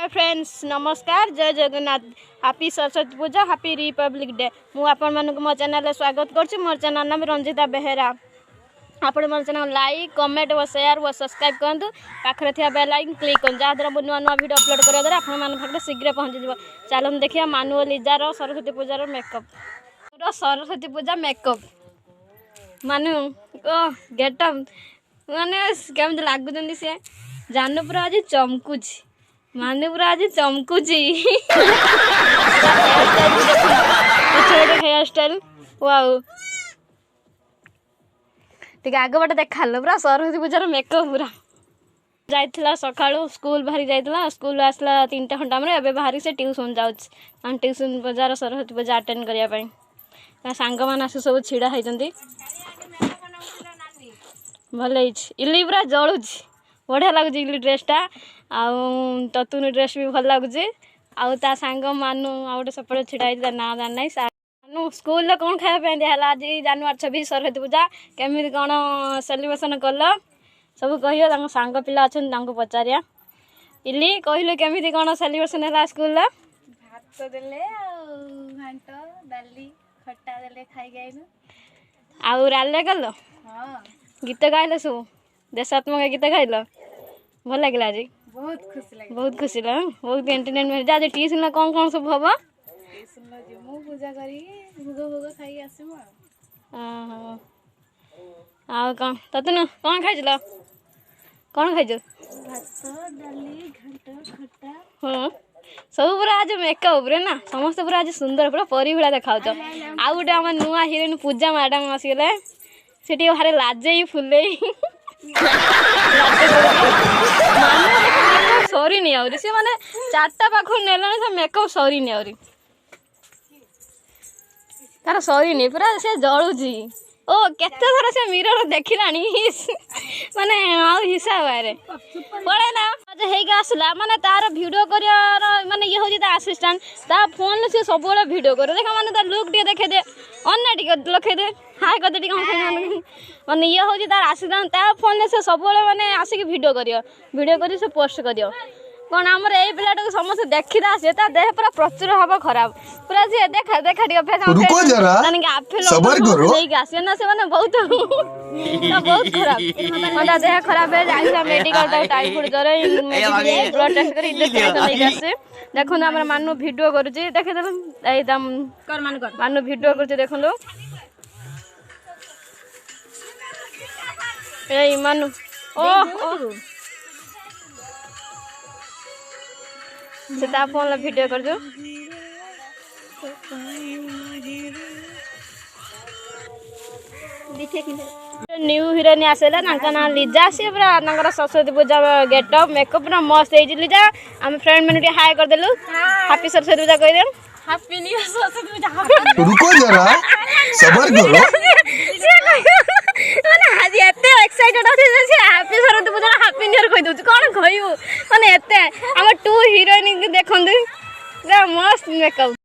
Hi friends नमस्कार जय Jagannath happy Saraswati Puja happy Republic day मु आपण मानक मो चैनल स्वागत करछु। मोर चैनल नाम रंजिता बेहेरा। आपण मोर चैनल लाइक कमेंट और शेयर और सब्सक्राइब करंतु। पाखरे थिया बेल आइकन क्लिक करन जा द्वारा नुआ नुआ वीडियो अपलोड करिया द्वारा आपण मान पाखरे शीघ्र पहुंच जिवो। चलन देखिया मानु लिजा रो सरस्वती पूजा रो मेकअप रो सरस्वती पूजा मेकअप मानु ओ गेटअप माने केमते लागुचंदी से जानू पूरा आज चमकुची माने पूरा आज चमकुची हेयर स्टाइल वाओ ठीक आगे बाटे देखा पूरा सरस्वती पूजार मेकअप पूरा जाइथिला सकाळू स्कूल बाहरी जाइथिला स्कूल आसला 3टा घंटा में एबे बाहरी से ट्यूशन जाउछ हम ट्यूशन बाजार सरस्वती पूजा अटेंड करिया पई ना सांग मान आसु सब छिड़ा हैजंती भल इली पूरा जलुच बढ़िया लगुच इली ड्रेसटा आतुन ड्रेस भी भल लगुच आ सांग मानु आ गोटे सपटे छिड़ा ना जान ना मानु स्कूल कौन खाया दिहला आज जनवरी 26 सरस्वती पूजा केमी कौन सेलिब्रेशन कल सब कह सांग पिला अच्छा पचारिया इली कहलु केमी कौन सेलिब्रेशन है स्कूल भात देले घांट डाली खट्टा देले खाई गइनु आउ राले गल हां गीत गाइल सब देशात्मक गीत गाइल भल लगे आज बहुत खुशी लगे बहुत खुशी लगे बहुत एंटरटेनमेंट आज ट्यूशन कौन सब हम ट्यूशन जिमु पूजा करी भोग भोग खाई आसमु आ कौन ततन कौन खाइल कौन खाइज भात डाली घांट खट्टा हाँ सब पूरा आज मेकअप रे ना समस्त पूरा आज सुंदर पूरा परी भाया देखा आ गोटे आम नुआ हिरोइन पूजा मैडम आसीगले से भारे लाजे फुले सरी नहीं आउरी से माने 4टा पाखु नेलानी से मेकअप सरी नहीं आउरी तार सरी नहीं पूरा से जलुची ओ केते थर से मिरर देखिलानी माने आउ हिसाब रे पड़े ना आज हेगा आसला माने तार वीडियो करियार माने ये होजी ता असिस्टेंट ता फोन से सब बेले वीडियो करे देखा माने ता लुक टे देखे दे अन्ना टिके लखे दे हाय कर दे टिके माने ये होजी तार असिस्टेंट ता फोन से सब बेले माने आसी के वीडियो करी से पोस्ट करियो कौन आमर ए पिलाटा को समस्त देखी आसे ता देह पूरा प्रचुर हवा खराब पूरा से देखा देखा टिके फेस रुको जरा सबर करो नहीं आसे ना से माने बहुत बहुत खराब माने देह खराब है जाइला मेडिकल ता टाइफाइड जरे ब्लड टेस्ट करी इंजेक्शन नहीं आसे देखो ना हमर मानु वीडियो करूची देखे दम एकदम कर मानु वीडियो करूची देखो लो ए मानु ओ से ता फोन ला वीडियो कर जो न्यू हीरोइन आसेला नाका ना लिजा से पूरा नाकर सरस्वती पूजा गेटअप मेकअप पूरा मस्त है लिजा हम फ्रेंड मैंने हाय कर देलु हैप्पी सरस्वती पूजा कह देम happy new year Saraswati Puja रुको जरा सबर करो माने आज एते एक्साइटेड होते जे happy Saraswati Puja happy new year कह दउ कोन कहू माने एते हम 2 हीरोइन देखंदु मस्त मेकअप।